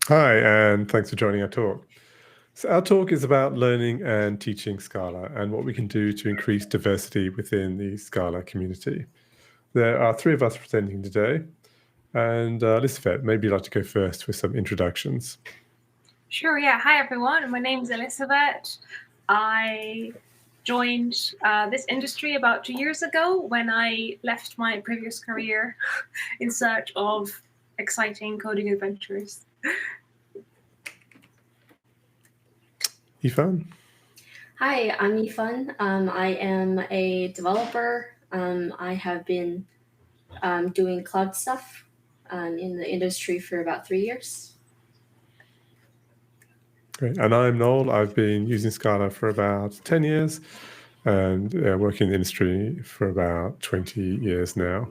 Hi, and thanks for joining our talk. So our talk is about learning and teaching Scala and what we can do to increase diversity within the Scala community. There are three of us presenting today, and Elissavet, maybe you'd like to go first with some introductions. Sure, yeah. Hi, everyone. My name is Elissavet. I joined this industry about 2 years ago when I left my previous career in search of exciting coding adventures. Yifan? Hi, I'm Yifan. I am a developer. I have been doing cloud stuff in the industry for about 3 years. Great. And I'm Noel. I've been using Scala for about 10 years and working in the industry for about 20 years now.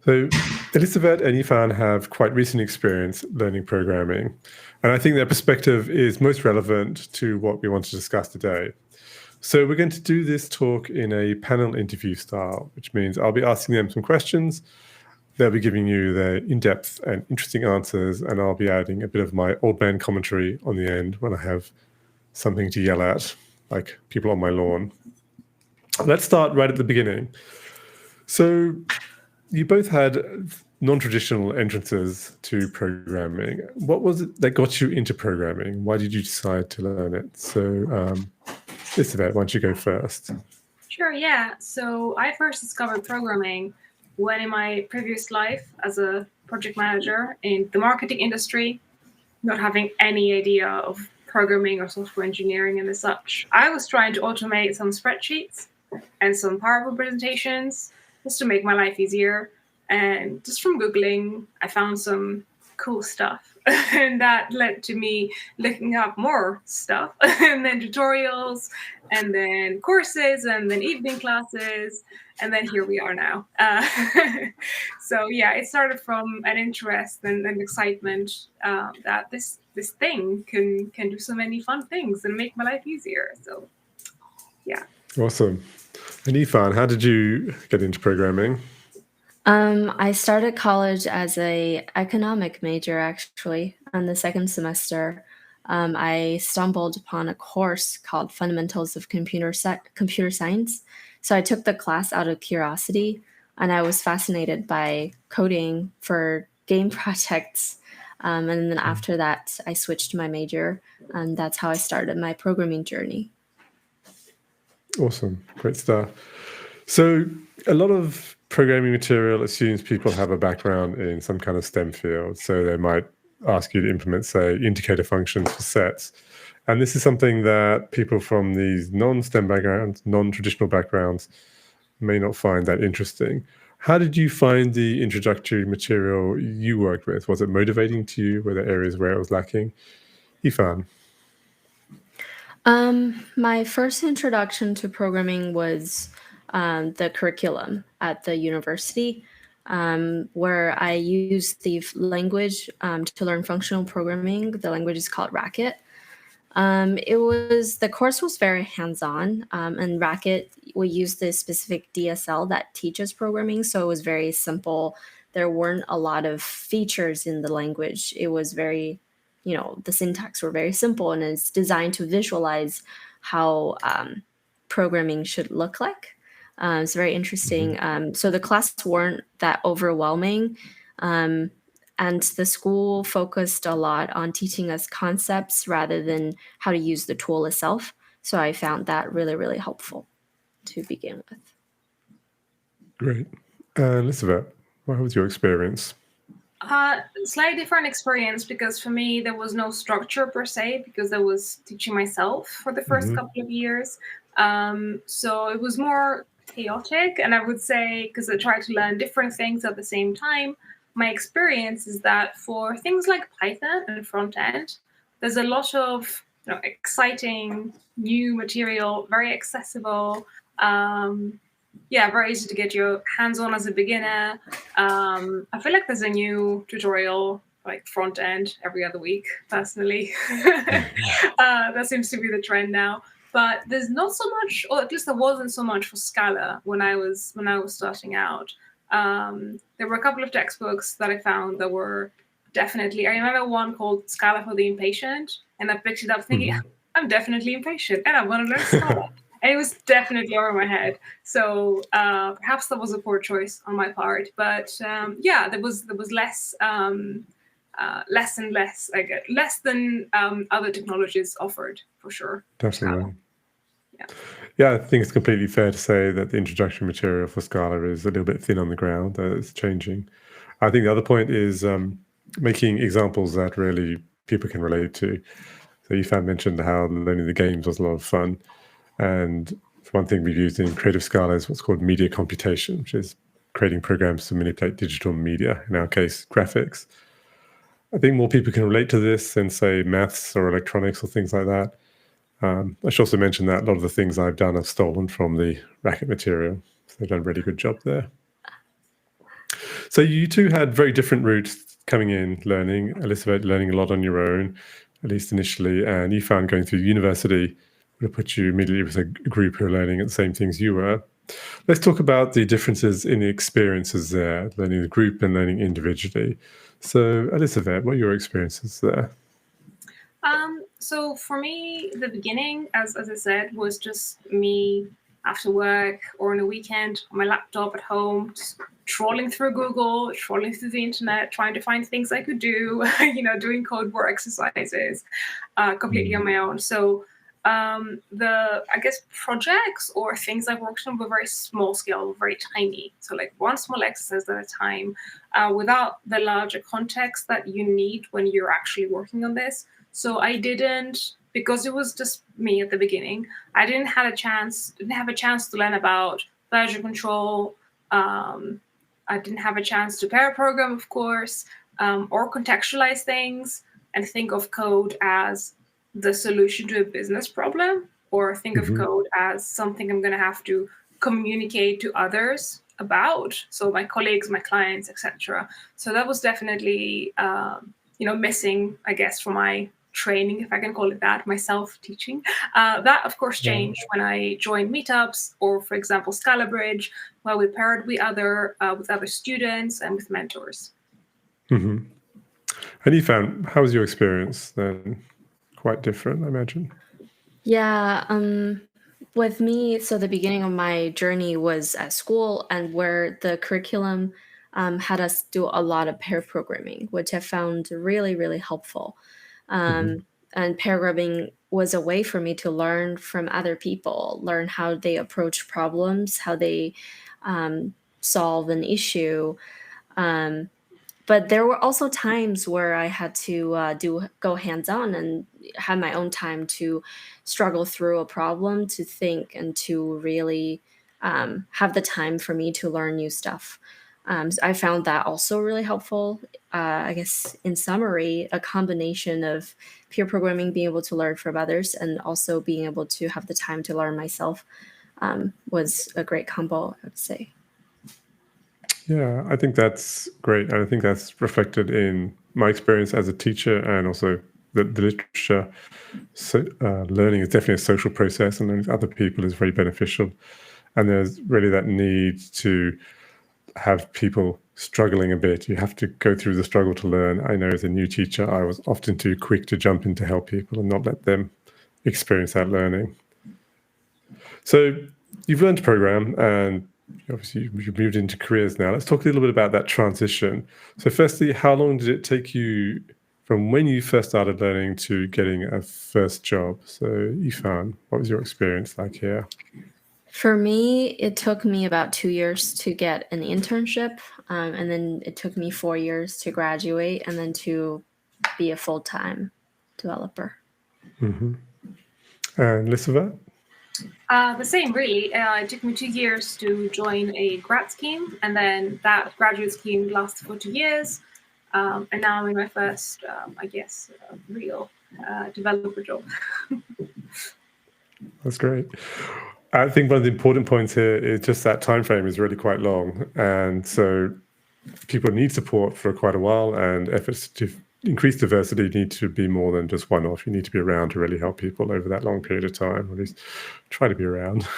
So Elissavet and Yifan have quite recent experience learning programming, and I think their perspective is most relevant to what we want to discuss today. So we're going to do this talk in a panel interview style, which means I'll be asking them some questions. They'll be giving you their in-depth and interesting answers, and I'll be adding a bit of my old man commentary on the end when I have something to yell at, like people on my lawn. Let's start right at the beginning. So you both had non-traditional entrances to programming. What was it that got you into programming? Why did you decide to learn it? So, Elissavet, why don't you go first? Sure, yeah. So I first discovered programming when in my previous life as a project manager in the marketing industry, not having any idea of programming or software engineering and such. I was trying to automate some spreadsheets and some PowerPoint presentations just to make my life easier. And just from Googling, I found some cool stuff. And that led to me looking up more stuff and then tutorials and then courses and then evening classes. And then here we are now. So yeah, it started from an interest and excitement that this thing can do so many fun things and make my life easier. So yeah. Awesome. And Yifan, how did you get into programming? I started college as a economic major, actually, on the second semester. I stumbled upon a course called Fundamentals of Computer Science. So I took the class out of curiosity, and I was fascinated by coding for game projects. And then after that, I switched my major, and that's how I started my programming journey. Awesome. Great stuff. So a lot of programming material assumes people have a background in some kind of STEM field. So they might ask you to implement, say, indicator functions for sets. And this is something that people from these non-STEM backgrounds, non-traditional backgrounds, may not find that interesting. How did you find the introductory material you worked with? Was it motivating to you? Were there areas where it was lacking? Yifan? My first introduction to programming was the curriculum at the university, where I used the language to learn functional programming. The language is called Racket. The course was very hands-on, and Racket, we used this specific DSL that teaches programming, so it was very simple. There weren't a lot of features in the language. It was very, the syntax were very simple, and it's designed to visualize how programming should look like. It's very interesting. So the classes weren't that overwhelming. And the school focused a lot on teaching us concepts rather than how to use the tool itself. So I found that really, really helpful to begin with. Great. Elissavet, what was your experience? Slightly different experience because for me there was no structure per se because I was teaching myself for the first couple of years. So it was more chaotic, and I would say because I tried to learn different things at the same time. My experience is that for things like Python and front end, there's a lot of exciting new material, very accessible. Very easy to get your hands on as a beginner. I feel like there's a new tutorial like front end every other week, personally. That seems to be the trend now. But there's not so much, or at least there wasn't so much for Scala when I was starting out. There were a couple of textbooks that I found that were definitely. I remember one called Scala for the Impatient, and I picked it up thinking, I'm definitely impatient and I want to learn Scala. And it was definitely over my head. So perhaps that was a poor choice on my part. But yeah, there was less less and less, less than other technologies offered, for sure. Definitely. Yeah. Yeah, I think it's completely fair to say that the introductory material for Scala is a little bit thin on the ground. It's changing. I think the other point is making examples that really people can relate to. So Yifan mentioned how learning the games was a lot of fun. And one thing we've used in Creative Scala is what's called media computation, which is creating programs to manipulate digital media, in our case, graphics. I think more people can relate to this than, say, maths or electronics or things like that. I should also mention that a lot of the things I've done I've stolen from the Racket material. So they've done a really good job there. So you two had very different routes coming in learning. Elissavet learning a lot on your own, at least initially, and Yifan going through university would have put you immediately with a group who are learning at the same things you were. Let's talk about the differences in the experiences there, learning the group and learning individually. So Elissavet, what are your experiences there? So for me, the beginning, as I said, was just me after work or on a weekend on my laptop at home, just trawling through Google, trawling through the internet, trying to find things I could do, doing code war exercises completely on my own. So I guess projects or things I worked on were very small scale, very tiny. So like one small exercise at a time, without the larger context that you need when you're actually working on this. So I didn't, because it was just me at the beginning, I didn't have a chance to learn about version control. I didn't have a chance to pair program, of course, or contextualize things and think of code as the solution to a business problem, or think of code as something I'm going to have to communicate to others about. So my colleagues, my clients, etc. So that was definitely, missing, I guess, from my training, if I can call it that, my self-teaching. That, of course, changed when I joined meetups or, for example, ScalaBridge, where we paired with other students and with mentors. And Yifan, how was your experience then? Quite different, I imagine. Yeah, with me, so the beginning of my journey was at school, and where the curriculum had us do a lot of pair programming, which I found really, really helpful. And pair programming was a way for me to learn from other people, learn how they approach problems, how they solve an issue. But there were also times where I had to go hands-on and have my own time to struggle through a problem, to think, and to really have the time for me to learn new stuff. So I found that also really helpful. I guess in summary, a combination of peer programming, being able to learn from others, and also being able to have the time to learn myself was a great combo, I would say. Yeah, I think that's great. And I think that's reflected in my experience as a teacher, and also the literature. So learning is definitely a social process, and learning with other people is very beneficial. And there's really that need to have people struggling a bit. You have to go through the struggle to learn. I know as a new teacher, I was often too quick to jump in to help people and not let them experience that learning. So you've learned to program, and obviously you've moved into careers now. Let's talk a little bit about that transition. So firstly, how long did it take you from when you first started learning to getting a first job? So Yifan, what was your experience like here? For me, it took me about 2 years to get an internship, and then it took me 4 years to graduate, and then to be a full-time developer. And Elissavet? The same, really. It took me 2 years to join a grad scheme, and then that graduate scheme lasted for 2 years. And now I'm in my first, real developer job. That's great. I think one of the important points here is just that time frame is really quite long, and so people need support for quite a while, and efforts to increase diversity need to be more than just one-off. You need to be around to really help people over that long period of time, or at least try to be around.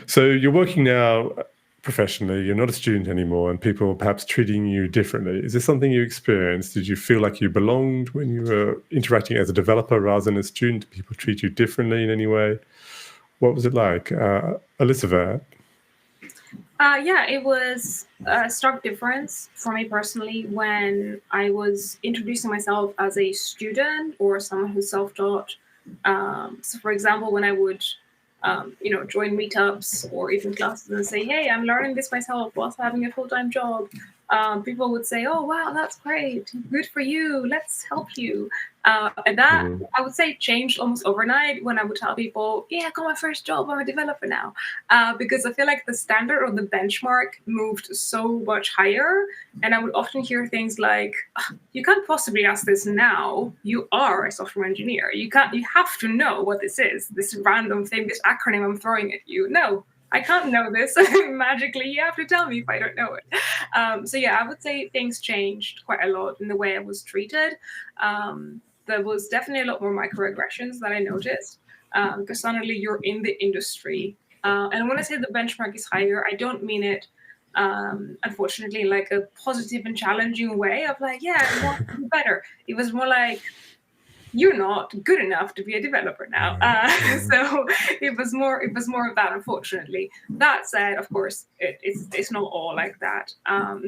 So you're working now professionally, you're not a student anymore, and people are perhaps treating you differently. Is this something you experienced? Did you feel like you belonged when you were interacting as a developer rather than a student? Did people treat you differently in any way? What was it like? Elissavet? Yeah, it was a stark difference for me personally when I was introducing myself as a student or someone who's self-taught. So, for example, when I would, join meetups or even classes and say, "Hey, I'm learning this myself whilst having a full-time job," people would say, "Oh, wow, that's great! Good for you! Let's help you." And that I would say changed almost overnight when I would tell people, "Yeah, I got my first job. I'm a developer now," because I feel like the standard or the benchmark moved so much higher, and I would often hear things like, "You can't possibly ask this now. You are a software engineer. You can't. You have to know what this is. This random thing, this acronym I'm throwing at you. No, I can't know this magically. You have to tell me if I don't know it." So yeah, I would say things changed quite a lot in the way I was treated. There was definitely a lot more microaggressions that I noticed because suddenly you're in the industry. And when I say the benchmark is higher, I don't mean it, unfortunately, in like a positive and challenging way of like, yeah, I want to do better. It was more like, you're not good enough to be a developer now. So it was more of that, unfortunately. That said, of course, it's not all like that.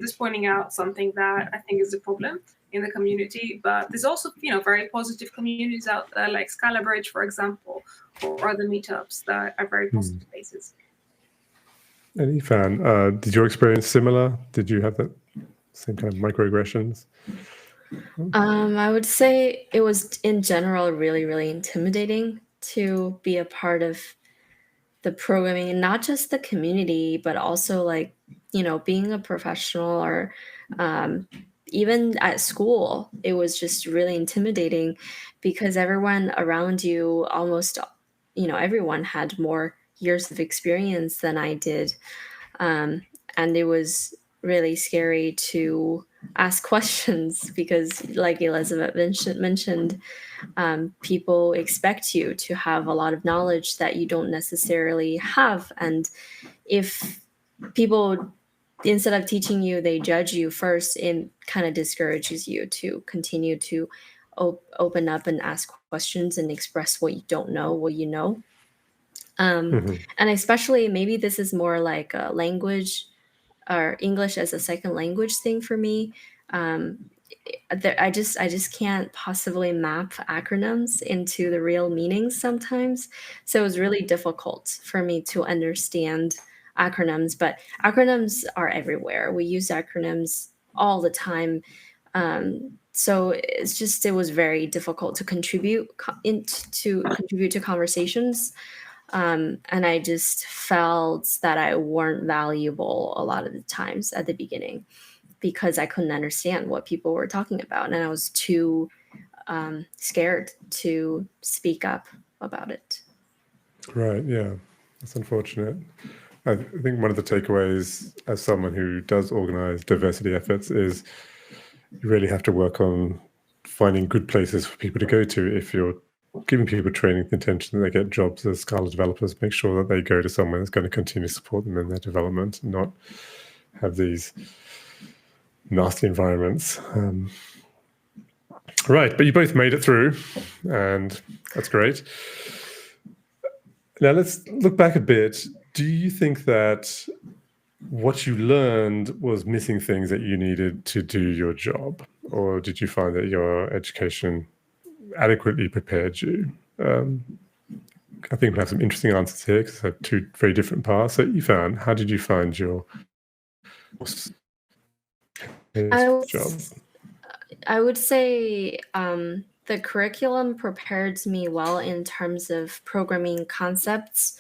Just pointing out something that I think is a problem in the community, but there's also, very positive communities out there like ScalaBridge, for example, or other meetups that are very positive spaces. And Yifan, did your experience similar? Did you have that same kind of microaggressions? I would say it was in general really, really intimidating to be a part of the programming, and not just the community, but also like, being a professional or even at school. It was just really intimidating because everyone around you, almost, everyone had more years of experience than I did. And it was really scary to ask questions because, like Elissavet mentioned, people expect you to have a lot of knowledge that you don't necessarily have. And if people, instead of teaching you, they judge you first, it kind of discourages you to continue to open up and ask questions and express what you don't know, what you know. And especially maybe this is more like a language or English as a second language thing for me. I just can't possibly map acronyms into the real meanings sometimes. So it was really difficult for me to understand acronyms, but acronyms are everywhere. We use acronyms all the time. So it was very difficult to contribute to conversations. And I just felt that I weren't valuable a lot of the times at the beginning because I couldn't understand what people were talking about. And I was too scared to speak up about it. Right, yeah. That's unfortunate. I think one of the takeaways as someone who does organize diversity efforts is you really have to work on finding good places for people to go to. If you're giving people training with the intention that they get jobs as Scala developers, make sure that they go to somewhere that's going to continue to support them in their development and not have these nasty environments. Right, but you both made it through, and that's great. Now let's look back a bit. Do you think that what you learned was missing things that you needed to do your job, or did you find that your education adequately prepared you? I think we have some interesting answers here because I have two very different paths. So, Yifan, how did you find your job? I would say the curriculum prepared me well in terms of programming concepts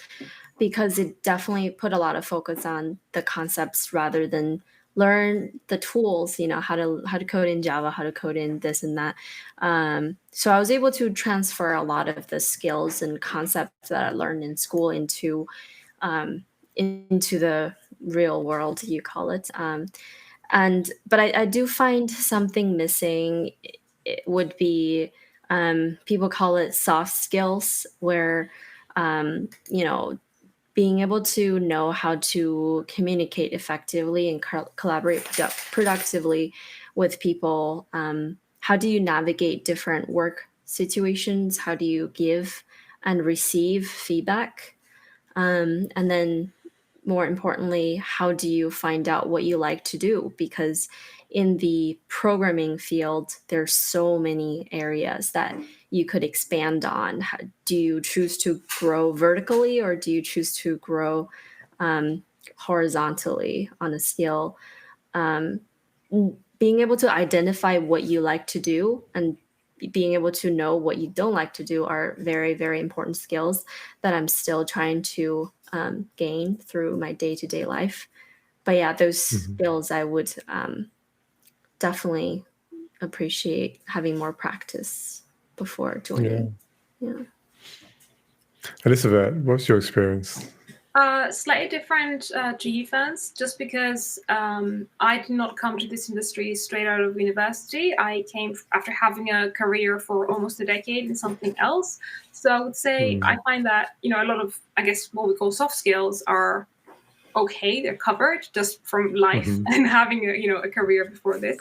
because it definitely put a lot of focus on the concepts rather than learn the tools, how to code in Java, how to code in this and that. So I was able to transfer a lot of the skills and concepts that I learned in school into the real world, you call it. But I do find something missing. It would be people call it soft skills, where being able to know how to communicate effectively and collaborate productively with people. How do you navigate different work situations? How do you give and receive feedback? And then more importantly, how do you find out what you like to do? Because in the programming field, there's so many areas that you could expand on. Do you choose to grow vertically, or do you choose to grow horizontally on a scale? Being able to identify what you like to do and being able to know what you don't like to do are very, very important skills that I'm still trying to gain through my day-to-day life. But yeah, those skills I would definitely appreciate having more practice before joining. Yeah. Elissavet, what's your experience? Slightly different to Yifan's, just because I did not come to this industry straight out of university. I came after having a career for almost a decade in something else. So I would say I find that, a lot of, I guess, what we call soft skills are okay. They're covered just from life and having a career before this.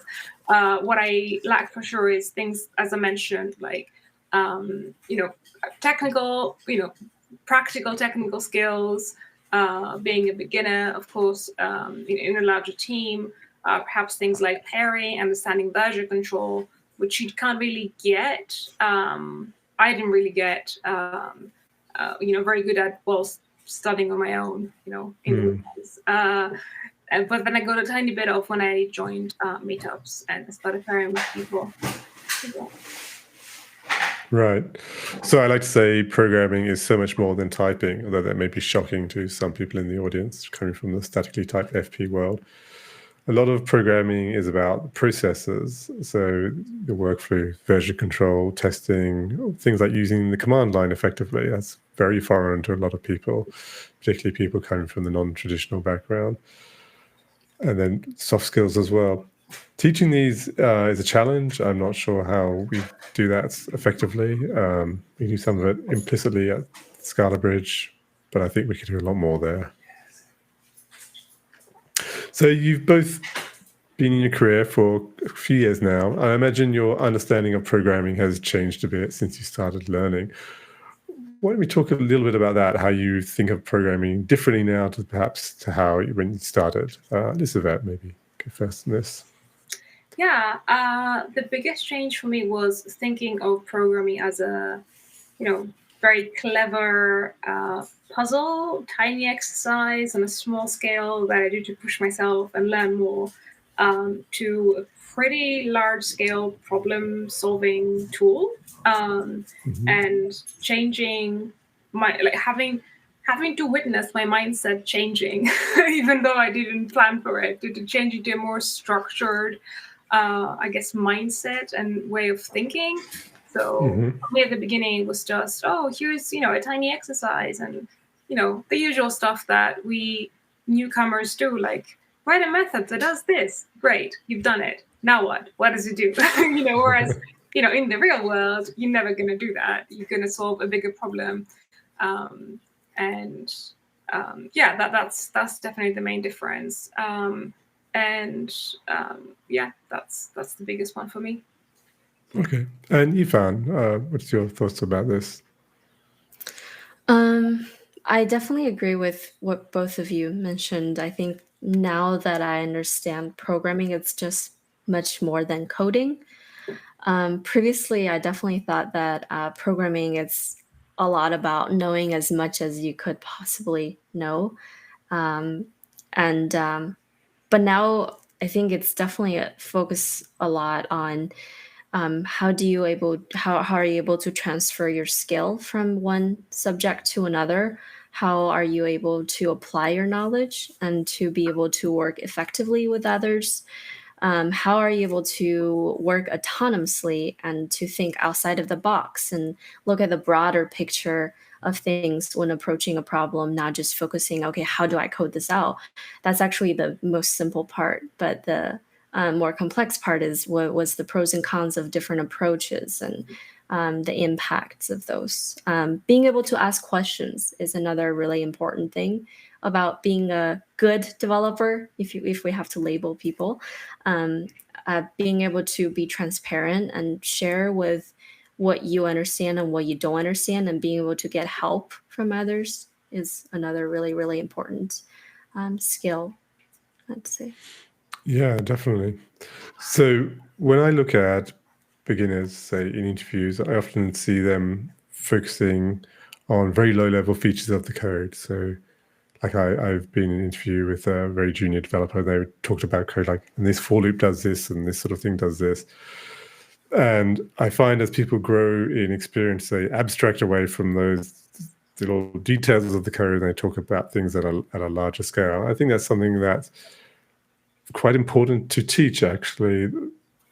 What I lack for sure is things, as I mentioned, like, technical, practical technical skills, being a beginner, of course, in a larger team, perhaps things like pairing, understanding version control, which you can't really get. I didn't really get, very good at whilst studying on my own, in the weekends. But then I got a tiny bit of when I joined meetups and started pairing with people. Yeah. Right. So I like to say programming is so much more than typing, although that may be shocking to some people in the audience coming from the statically typed FP world. A lot of programming is about processes. So the workflow, version control, testing, things like using the command line effectively. That's very foreign to a lot of people, particularly people coming from the non-traditional background. And then soft skills as well. Teaching these is a challenge. I'm not sure how we do that effectively. We do some of it implicitly at ScalaBridge, but I think we could do a lot more there. So you've both been in your career for a few years now. I imagine your understanding of programming has changed a bit since you started learning. Why don't we talk a little bit about that, how you think of programming differently now to perhaps to how when you started? Elissavet, maybe go first on this. Yeah, the biggest change for me was thinking of programming as a, very clever puzzle, tiny exercise on a small scale that I do to push myself and learn more, to a pretty large-scale problem-solving tool, and changing having to witness my mindset changing, even though I didn't plan for it, to change into a more structured, I guess, mindset and way of thinking. So for me at the beginning, it was just, here's, a tiny exercise and, the usual stuff that we newcomers do, like write a method that does this. Great, you've done it. Now what? What does it do? Whereas, in the real world, you're never going to do that. You're going to solve a bigger problem. That's definitely the main difference. That's the biggest one for me. Okay. And Yifan, what's your thoughts about this? I definitely agree with what both of you mentioned. I think now that I understand programming, it's just much more than coding. Previously, I definitely thought that programming is a lot about knowing as much as you could possibly know. But now I think it's definitely a focus a lot on how are you able to transfer your skill from one subject to another? How are you able to apply your knowledge and to be able to work effectively with others? How are you able to work autonomously and to think outside of the box and look at the broader picture of things when approaching a problem, not just focusing, okay, how do I code this out? That's actually the most simple part, but the more complex part is what was the pros and cons of different approaches and the impacts of those. Being able to ask questions is another really important thing about being a good developer, if we have to label people. Being able to be transparent and share with what you understand and what you don't understand, and being able to get help from others is another really, really important skill, I'd say. Yeah, definitely. So when I look at beginners, say in interviews, I often see them focusing on very low-level features of the code. So like I've been in an interview with a very junior developer. They talked about code like, and this for loop does this, and this sort of thing does this. And I find as people grow in experience, they abstract away from those little details of the code, and they talk about things at a larger scale. I think that's something that's quite important to teach, actually.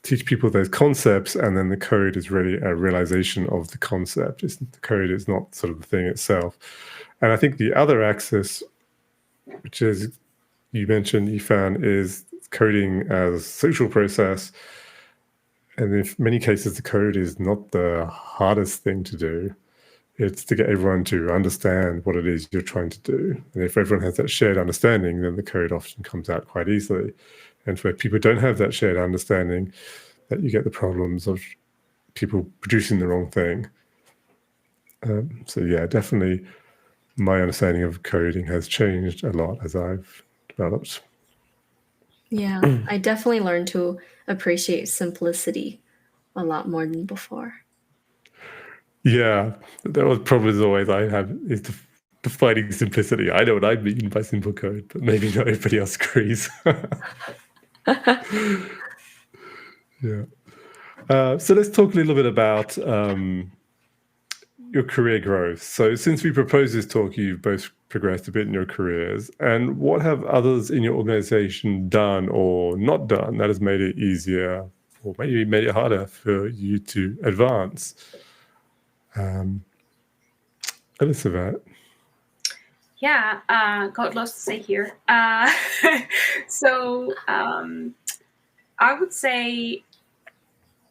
Teach people those concepts, and then the code is really a realization of the concept. The code is not sort of the thing itself. And I think the other axis, which is, you mentioned, Yifan, is coding as a social process. And in many cases, the code is not the hardest thing to do. It's to get everyone to understand what it is you're trying to do. And if everyone has that shared understanding, then the code often comes out quite easily. And for people who don't have that shared understanding, that you get the problems of people producing the wrong thing. So yeah, definitely my understanding of coding has changed a lot as I've developed. Yeah, I definitely learned to appreciate simplicity a lot more than before. Yeah, that was probably always I have, is defining simplicity. I know what I mean by simple code, but maybe not everybody else agrees. Yeah. So let's talk a little bit about your career growth. So since we proposed this talk, you've both progressed a bit in your careers. And what have others in your organization done or not done that has made it easier or maybe made it harder for you to advance? Elissavet. Yeah, got lots to say here. So I would say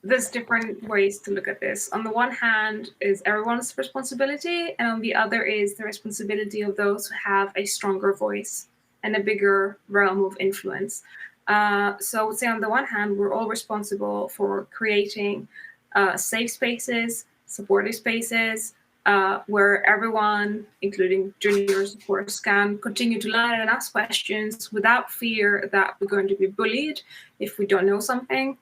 there's different ways to look at this. On the one hand is everyone's responsibility, and on the other is the responsibility of those who have a stronger voice and a bigger realm of influence. So I would say on the one hand, we're all responsible for creating safe spaces, supportive spaces, where everyone, including juniors, of course, can continue to learn and ask questions without fear that we're going to be bullied if we don't know something.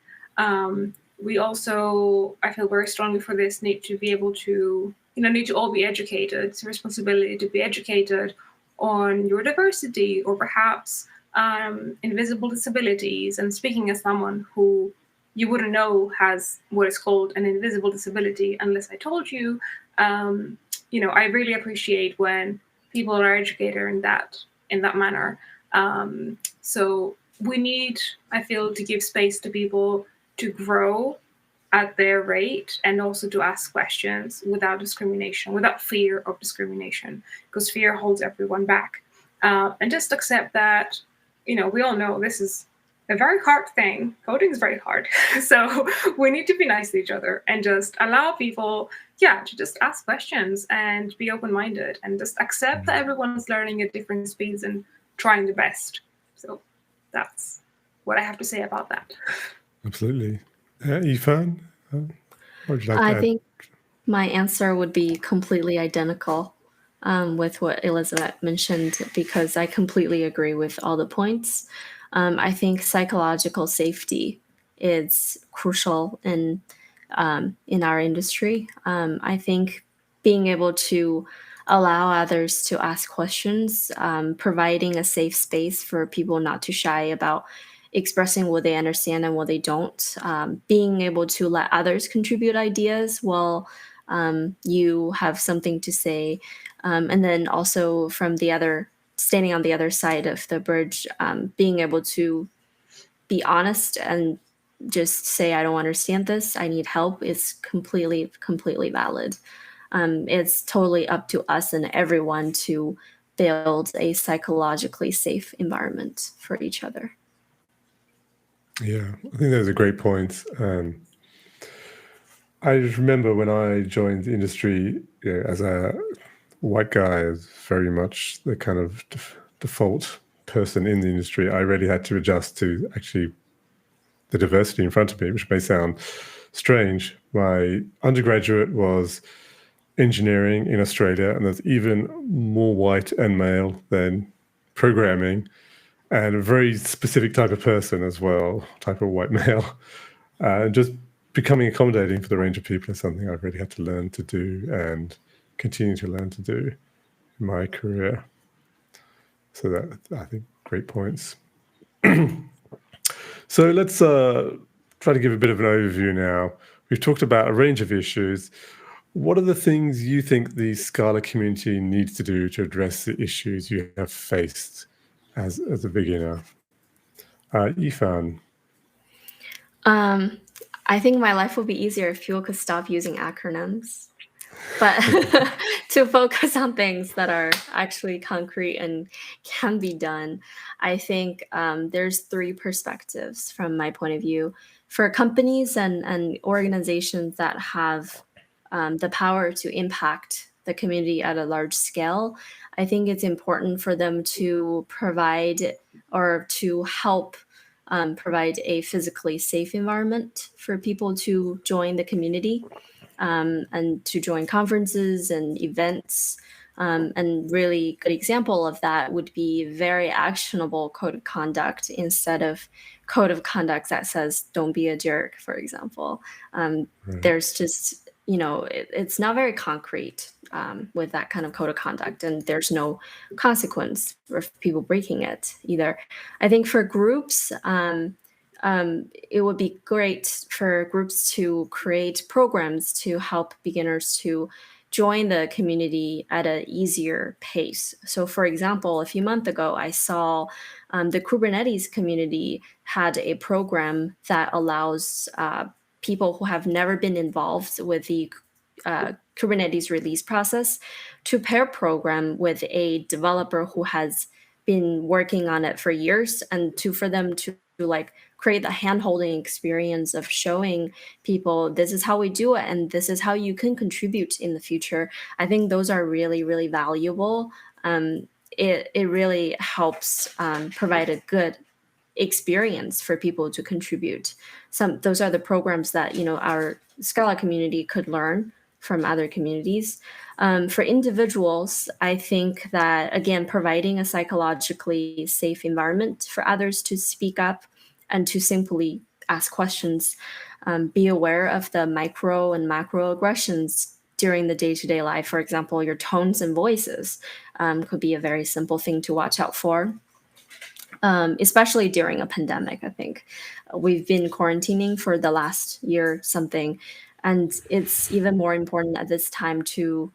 We also, I feel very strongly for this, need to be able to, need to all be educated. It's a responsibility to be educated on your diversity or perhaps invisible disabilities. And speaking as someone who you wouldn't know has what is called an invisible disability unless I told you, I really appreciate when people are educated in that manner. So we need, I feel, to give space to people to grow at their rate and also to ask questions without discrimination, without fear of discrimination, because fear holds everyone back. And just accept that, we all know this is a very hard thing. Coding is very hard. So we need to be nice to each other and just allow people, to just ask questions and be open-minded and just accept that everyone's learning at different speeds and trying the best. So that's what I have to say about that. Absolutely. Yifan, what would you like to I add? think my answer would be completely identical with what Elissavet mentioned, because I completely agree with all the points. I think psychological safety is crucial in our industry. I think being able to allow others to ask questions, providing a safe space for people not to shy about expressing what they understand and what they don't, being able to let others contribute ideas while you have something to say, and then also from standing on the other side of the bridge, being able to be honest and just say, I don't understand this, I need help, is completely valid. It's totally up to us and everyone to build a psychologically safe environment for each other. Yeah, I think those are great points. I remember when I joined the industry, as a white guy, as very much the kind of default person in the industry, I really had to adjust to actually the diversity in front of me, which may sound strange. My undergraduate was engineering in Australia, and there's even more white and male than programming, and a very specific type of person as well, type of white male. Just becoming accommodating for the range of people is something I've really had to learn to do and continue to learn to do in my career. So that, I think, great points. So let's try to give a bit of an overview now. We've talked about a range of issues. What are the things you think the Scala community needs to do to address the issues you have faced as a beginner? Yifan. I think my life would be easier if people could stop using acronyms, but to focus on things that are actually concrete and can be done. I think there's three perspectives from my point of view. For companies and organizations that have the power to impact the community at a large scale, I think it's important for them to provide or to help provide a physically safe environment for people to join the community and to join conferences and events. And really good example of that would be very actionable code of conduct instead of code of conduct that says don't be a jerk, for example. There's just, it's not very concrete with that kind of code of conduct, and there's no consequence for people breaking it either. I think for groups, it would be great for groups to create programs to help beginners to join the community at an easier pace. So for example, a few months ago, I saw the Kubernetes community had a program that allows people who have never been involved with the Kubernetes release process to pair program with a developer who has been working on it for years, and for them to create the hand-holding experience of showing people this is how we do it and this is how you can contribute in the future. I think those are really, really valuable. It really helps provide a good experience for people to contribute. Those are the programs that our Scala community could learn from other communities. For individuals, I think that, again, providing a psychologically safe environment for others to speak up and to simply ask questions, be aware of the micro and macro aggressions during the day-to-day life. For example, your tones and voices could be a very simple thing to watch out for. Especially during a pandemic, I think. We've been quarantining for the last year something, and it's even more important at this time to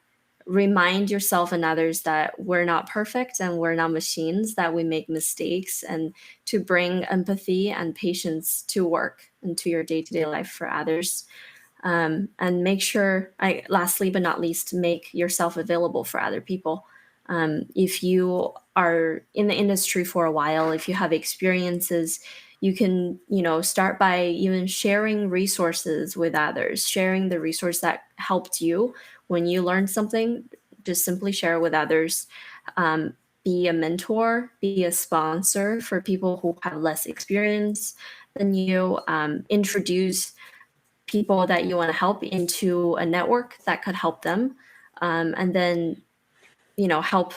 remind yourself and others that we're not perfect and we're not machines, that we make mistakes, and to bring empathy and patience to work and to your day-to-day life for others. And make sure, lastly but not least, make yourself available for other people. If you are in the industry for a while, if you have experiences, you can, start by even sharing resources with others, sharing the resource that helped you when you learned something. Just simply share with others. Be a mentor, be a sponsor for people who have less experience than you. Introduce people that you want to help into a network that could help them. And then help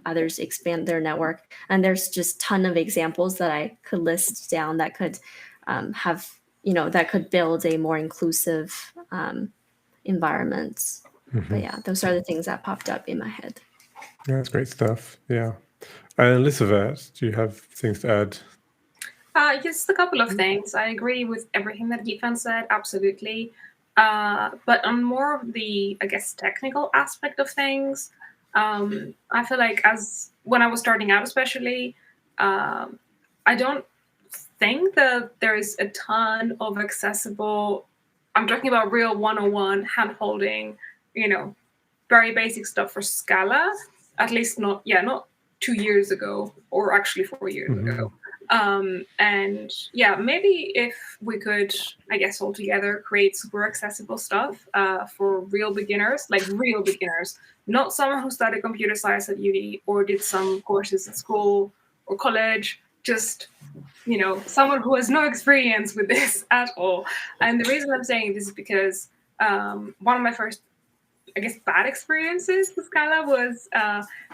others expand their network. And there's just a ton of examples that I could list down that could that could build a more inclusive environment. Mm-hmm. But yeah, those are the things that popped up in my head. Yeah, that's great stuff. Yeah. And Elissavet, do you have things to add? Just a couple of things. I agree with everything that Yifan said, absolutely. But on more of the, technical aspect of things, I feel like when I was starting out, especially, I don't think that there is a ton of accessible, I'm talking about real 101 hand-holding, very basic stuff for Scala, at least not 2 years ago, or actually 4 years ago. And yeah, maybe if we could, I guess, all together create super accessible stuff for real beginners, like real beginners, not someone who studied computer science at uni or did some courses at school or college, just someone who has no experience with this at all. And the reason I'm saying this is because one of my first, I guess, bad experiences with Scala was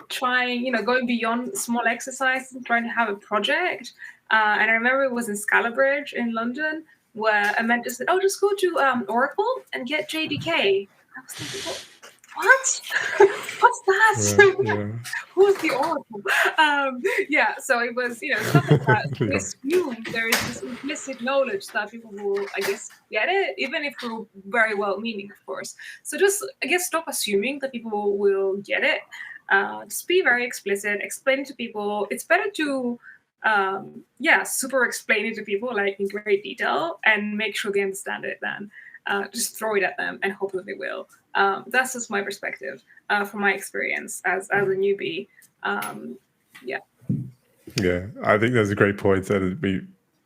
trying, going beyond small exercises and trying to have a project. And I remember it was in ScalaBridge in London where a mentor said, "Oh, just go to Oracle and get JDK." I was thinking, what? What's that? Yeah. Who's the Oracle? So it was, stuff like that. We assume there is this implicit knowledge that people will, I guess, get it, even if we're very well-meaning, of course. So just, I guess, stop assuming that people will get it. Just be very explicit, explain it to people. It's better to, super explain it to people, like in great detail, and make sure they understand it than just throw it at them and hope that they will. That's just my perspective from my experience as a newbie. Yeah, I think that's a great point. That we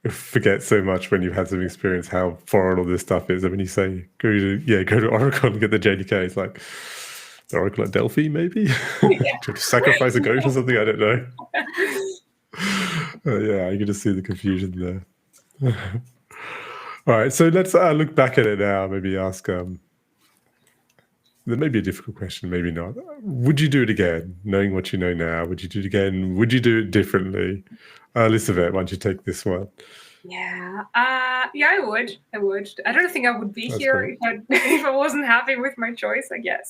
forget so much when you've had some experience how foreign all this stuff is. And when you say go to Oracle and get the JDK, it's like the Oracle at Delphi, maybe to sacrifice a goat or something. I don't know. I can just see the confusion there. All right, so let's look back at it now. Maybe ask. There may be a difficult question, maybe not. Would you do it again, knowing what you know now? Would you do it again? Would you do it differently? Elissavet, why don't you take this one? Yeah, I would. I don't think I would be here if I wasn't happy with my choice, I guess,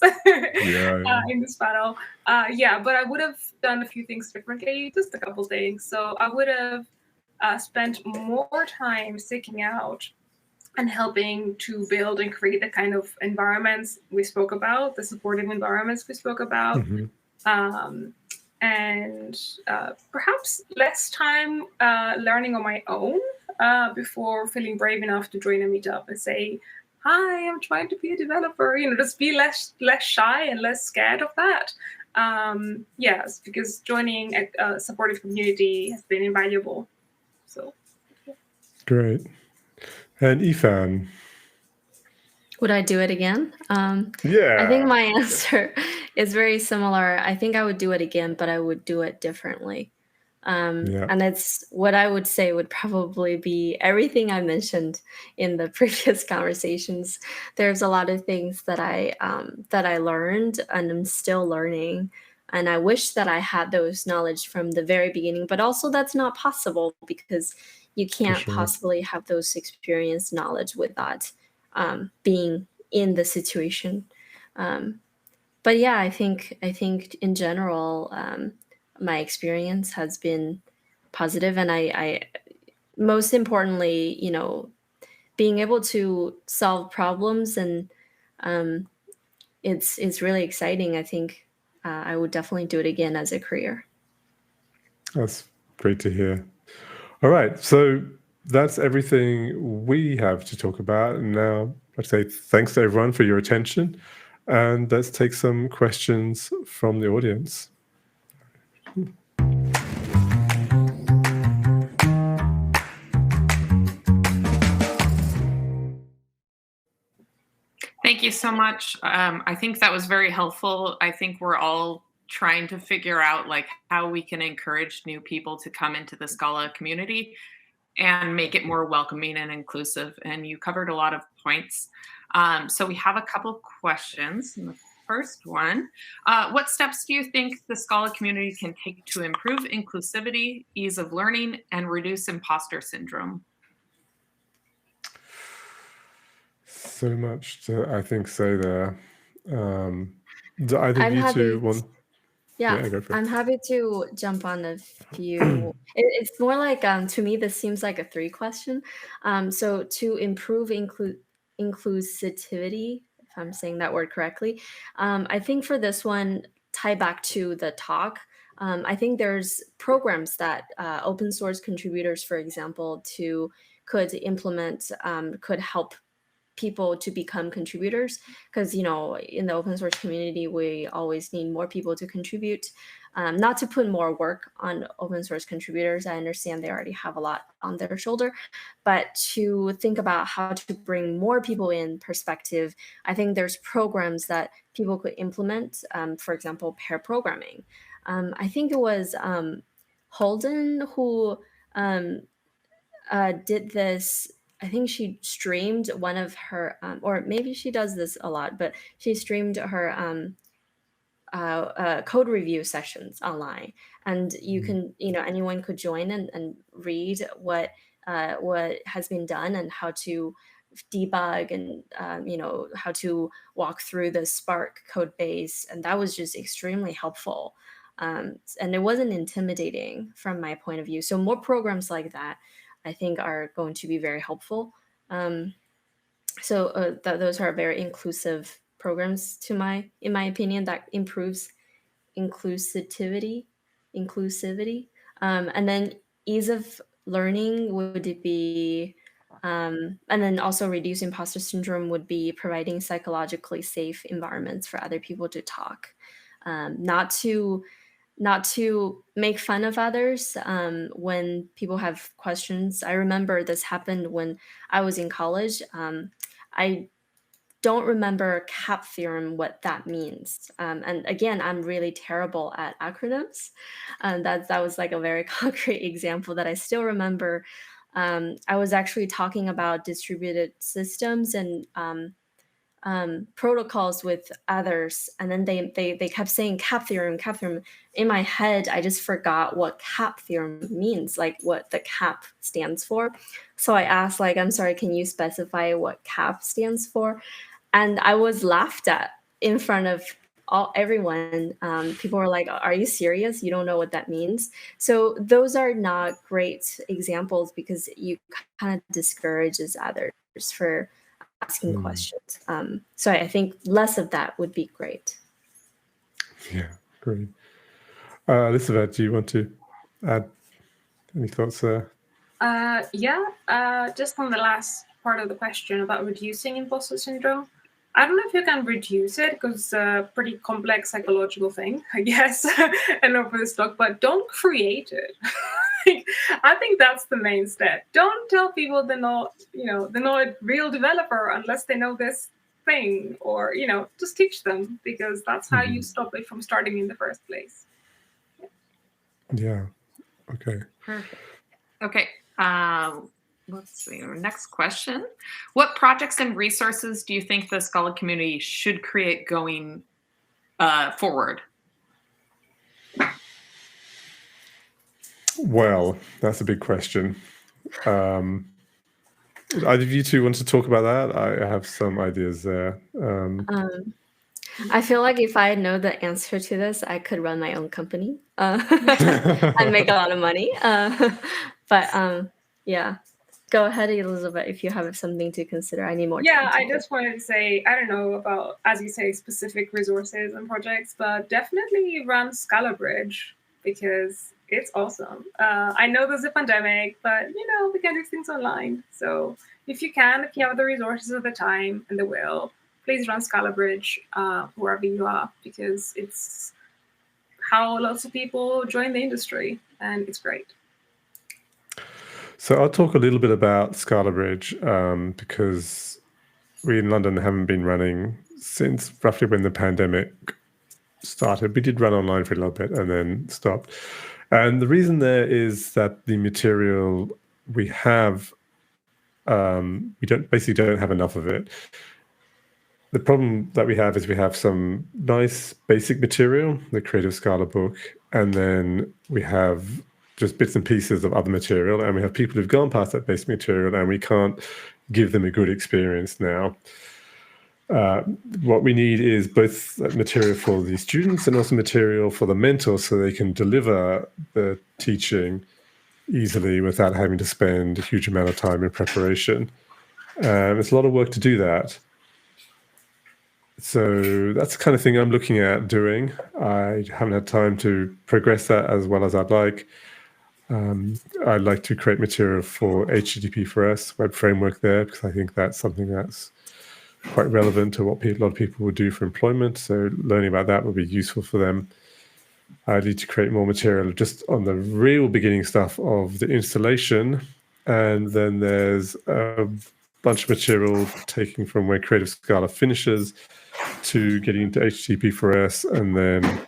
in this panel. But I would have done a few things differently, just a couple things. So I would have spent more time seeking out and helping to build and create the kind of environments we spoke about, the supportive environments we spoke about, and perhaps less time learning on my own before feeling brave enough to join a meetup and say, "Hi, I'm trying to be a developer." Just be less shy and less scared of that. Yes, because joining a supportive community has been invaluable. So, great. And Yifan, would I do it again? I think my answer is very similar. I think I would do it again, but I would do it differently. And it's what I would say would probably be everything I mentioned in the previous conversations. There's a lot of things that I learned and I'm still learning. And I wish that I had those knowledge from the very beginning, but also that's not possible because you can't possibly have those experience knowledge without being in the situation. But yeah, I think in general, my experience has been positive, and I most importantly, being able to solve problems, and it's really exciting. I think I would definitely do it again as a career. That's great to hear. All right, so that's everything we have to talk about. And now I'd say thanks to everyone for your attention. And let's take some questions from the audience. Thank you so much. I think that was very helpful. I think we're all trying to figure out how we can encourage new people to come into the Scala community and make it more welcoming and inclusive. And you covered a lot of points. So we have a couple questions. And the first one, what steps do you think the Scala community can take to improve inclusivity, ease of learning, and reduce imposter syndrome? So much to, I think, say there. Do either of you two want... Yeah, go for it. I'm happy to jump on a few. It's more like, to me, this seems like a 3 question. So to improve inclusivity, if I'm saying that word correctly, I think for this one, tie back to the talk. I think there's programs that open source contributors, for example, could implement, could help people to become contributors, because in the open source community we always need more people to contribute. Not to put more work on open source contributors, I understand they already have a lot on their shoulder, but to think about how to bring more people in perspective. I think there's programs that people could implement, for example, pair programming. I think it was Holden who did this. I think she streamed one of her, or maybe she does this a lot, but she streamed her code review sessions online, and you can, anyone could join and read what has been done and how to debug and how to walk through the Spark code base, and that was just extremely helpful. And it wasn't intimidating from my point of view. So more programs like that, I think, are going to be very helpful. So those are very inclusive programs in my opinion, that improves inclusivity. And then ease of learning would be, and then also reduce imposter syndrome would be providing psychologically safe environments for other people to talk, not to make fun of others when people have questions. I remember this happened when I was in college. I don't remember CAP theorem, what that means. And again, I'm really terrible at acronyms. That was like a very concrete example that I still remember. I was actually talking about distributed systems and protocols with others, and then they kept saying CAP theorem. In my head, I just forgot what CAP theorem means, like what the CAP stands for. So I asked, like, I'm sorry, can you specify what CAP stands for? And I was laughed at in front of everyone. People were like, are you serious? You don't know what that means? So those are not great examples, because you kind of discourages others for asking questions. So I think less of that would be great. Yeah, great. Elissavet, do you want to add any thoughts there? Just on the last part of the question about reducing imposter syndrome. I don't know if you can reduce it, because it's a pretty complex psychological thing, I guess, and over this talk, but don't create it. I think that's the main step. Don't tell people they're not a real developer unless they know this thing, or, just teach them, because that's how you stop it from starting in the first place. Yeah. Okay. Perfect. Okay. Let's see. Next question. What projects and resources do you think the Scala community should create going forward? Well, that's a big question. Either of you two want to talk about that? I have some ideas there. I feel like if I know the answer to this, I could run my own company and make a lot of money. But yeah. Go ahead, Elissavet, if you have something to consider. I need more time. Yeah, I just wanted to say, I don't know about, as you say, specific resources and projects, but definitely run ScalaBridge, because it's awesome. I know there's a pandemic, but, we can do things online. So if you have the resources at the time and the will, please run ScalaBridge wherever you are, because it's how lots of people join the industry, and it's great. So I'll talk a little bit about ScalaBridge, because we in London haven't been running since roughly when the pandemic started. We did run online for a little bit and then stopped. And the reason there is that the material we have, we don't have enough of it. The problem that we have is we have some nice basic material, the Creative Scala book, and then we have just bits and pieces of other material, and we have people who've gone past that basic material, and we can't give them a good experience now. What we need is both material for the students and also material for the mentors, so they can deliver the teaching easily without having to spend a huge amount of time in preparation. It's a lot of work to do that. So that's the kind of thing I'm looking at doing. I haven't had time to progress that as well as I'd like. I'd like to create material for HTTP4S web framework there, because I think that's something that's quite relevant to what a lot of people would do for employment. So learning about that would be useful for them. I need to create more material just on the real beginning stuff of the installation. And then there's a bunch of material taking from where Creative Scala finishes to getting into HTTP4S and then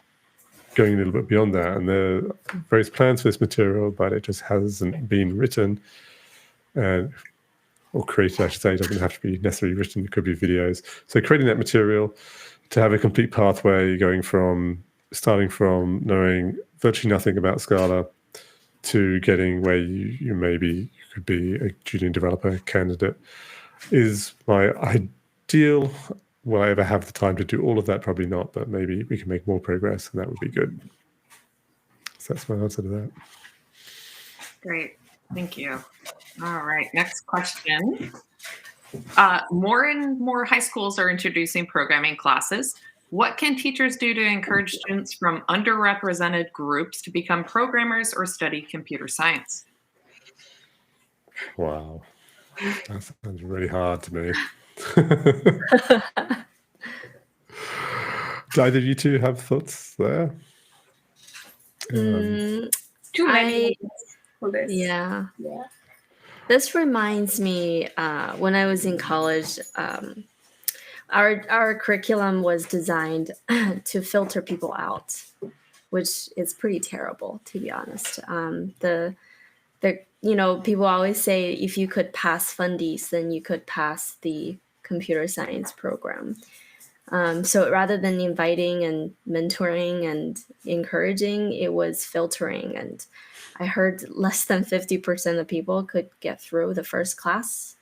going a little bit beyond that. And there are various plans for this material, but it just hasn't been written or created, I should say. It doesn't have to be necessarily written. It could be videos. So creating that material to have a complete pathway starting from knowing virtually nothing about Scala to getting where you could be a junior developer candidate is my ideal. Will I ever have the time to do all of that? Probably not, but maybe we can make more progress and that would be good. So that's my answer to that. Great, thank you. All right, next question. More and more high schools are introducing programming classes. What can teachers do to encourage students from underrepresented groups to become programmers or study computer science? Wow, that sounds really hard to me. Do either of you two have thoughts there? Too many for this. Yeah. This reminds me when I was in college, our curriculum was designed to filter people out, which is pretty terrible, to be honest. People always say if you could pass fundies, then you could pass the computer science program. So rather than inviting and mentoring and encouraging, it was filtering. And I heard less than 50% of people could get through the first class.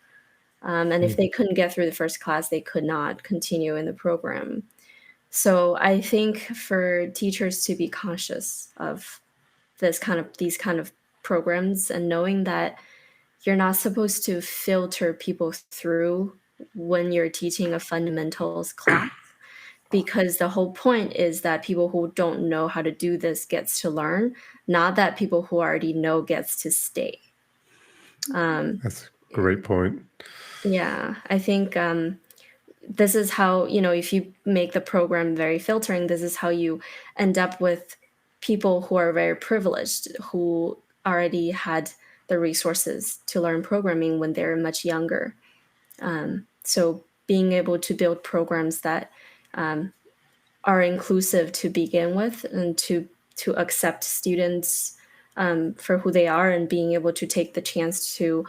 And if they couldn't get through the first class, they could not continue in the program. So I think for teachers to be conscious of these kind of programs and knowing that you're not supposed to filter people through when you're teaching a fundamentals class, because the whole point is that people who don't know how to do this gets to learn, not that people who already know gets to stay. That's a great point. Yeah, I think this is how, if you make the program very filtering, this is how you end up with people who are very privileged, who already had the resources to learn programming when they're much younger. So being able to build programs that are inclusive to begin with and to accept students for who they are and being able to take the chance to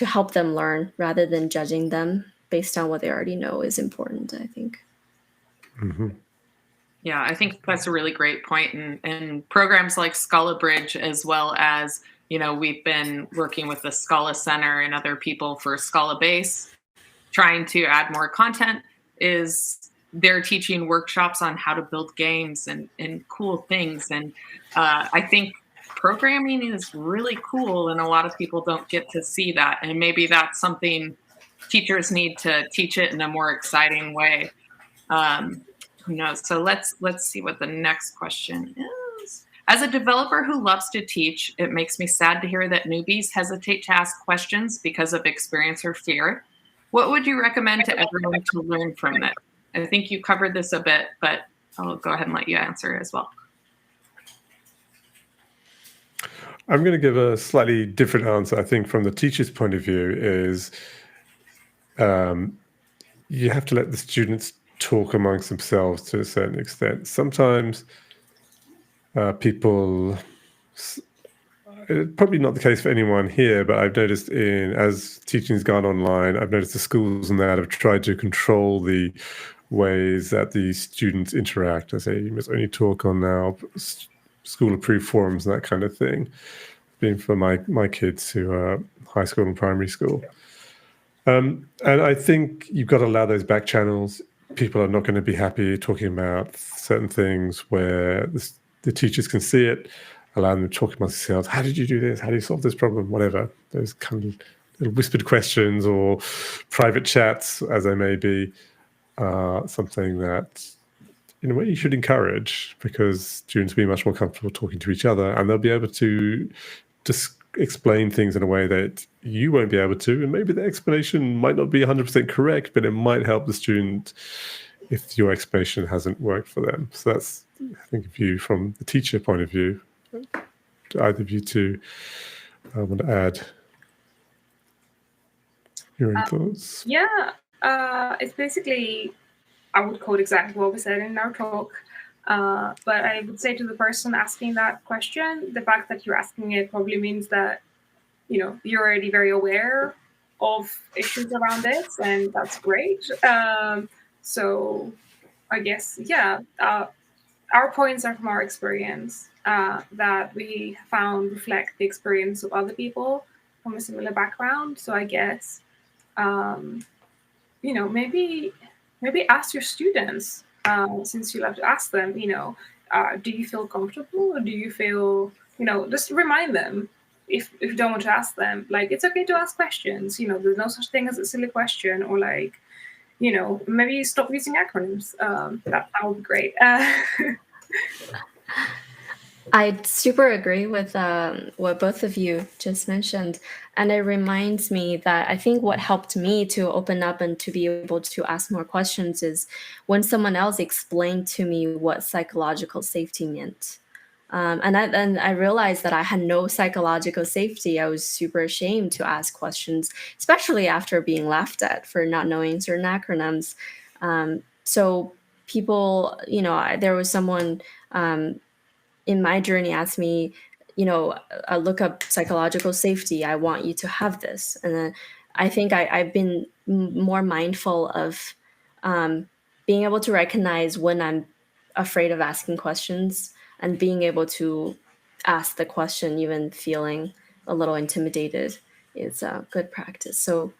help them learn rather than judging them based on what they already know is important, I think. Mm-hmm. Yeah, I think that's a really great point. And programs like ScalaBridge, as well as, we've been working with the Scala Center and other people for Scala Base, trying to add more content, is they're teaching workshops on how to build games and cool things. And I think programming is really cool, and a lot of people don't get to see that. And maybe that's something teachers need to teach it in a more exciting way. Who knows? So let's see what the next question is. As a developer who loves to teach, it makes me sad to hear that newbies hesitate to ask questions because of experience or fear. What would you recommend to everyone to learn from it? I think you covered this a bit, but I'll go ahead and let you answer as well. I'm going to give a slightly different answer. I think from the teacher's point of view is you have to let the students talk amongst themselves to a certain extent. Sometimes people, probably not the case for anyone here, but I've noticed as teaching's gone online, I've noticed the schools and that have tried to control the ways that the students interact. I say you must only talk on now school-approved forums and that kind of thing, being for my kids who are high school and primary school. And I think you've got to allow those back channels. People are not going to be happy talking about certain things where the teachers can see it, allow them to talk amongst themselves. How did you do this? How do you solve this problem? Whatever. Those kind of little whispered questions or private chats, as they may be, something that in a way you should encourage, because students will be much more comfortable talking to each other and they'll be able to just explain things in a way that you won't be able to, and maybe the explanation might not be 100% correct, but it might help the student if your explanation hasn't worked for them. So that's, I think, a view from the teacher point of view. Do either of you two want to add your own thoughts? Yeah, it's basically, I would quote exactly what we said in our talk. But I would say to the person asking that question, the fact that you're asking it probably means that, you're already very aware of issues around this, and that's great. So I guess, yeah, our points are from our experience that we found reflect the experience of other people from a similar background. So I guess, maybe ask your students, since you love to ask them, do you feel comfortable, or do you feel, just remind them, if you don't want to ask them, like, it's okay to ask questions. There's no such thing as a silly question, or like, maybe stop using acronyms. That would be great. I super agree with what both of you just mentioned. And it reminds me that I think what helped me to open up and to be able to ask more questions is when someone else explained to me what psychological safety meant. And I realized that I had no psychological safety. I was super ashamed to ask questions, especially after being laughed at for not knowing certain acronyms. So people, there was someone in my journey asked me, look up psychological safety. I want you to have this. And then I think I've been more mindful of being able to recognize when I'm afraid of asking questions, and being able to ask the question, even feeling a little intimidated, is a good practice. So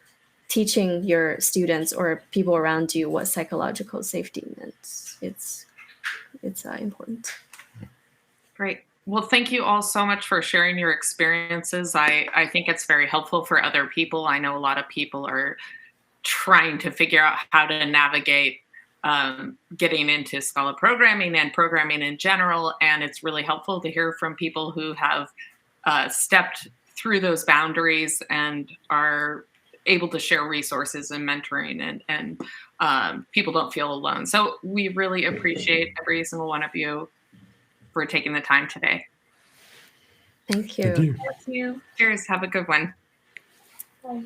teaching your students or people around you what psychological safety means, it's important. Great. Well, thank you all so much for sharing your experiences. I think it's very helpful for other people. I know a lot of people are trying to figure out how to navigate getting into Scala programming and programming in general. And it's really helpful to hear from people who have stepped through those boundaries and are able to share resources and mentoring, and people don't feel alone. So we really appreciate every single one of you for taking the time today. Thank you. Thank you. Thank you. Cheers. Have a good one. Bye.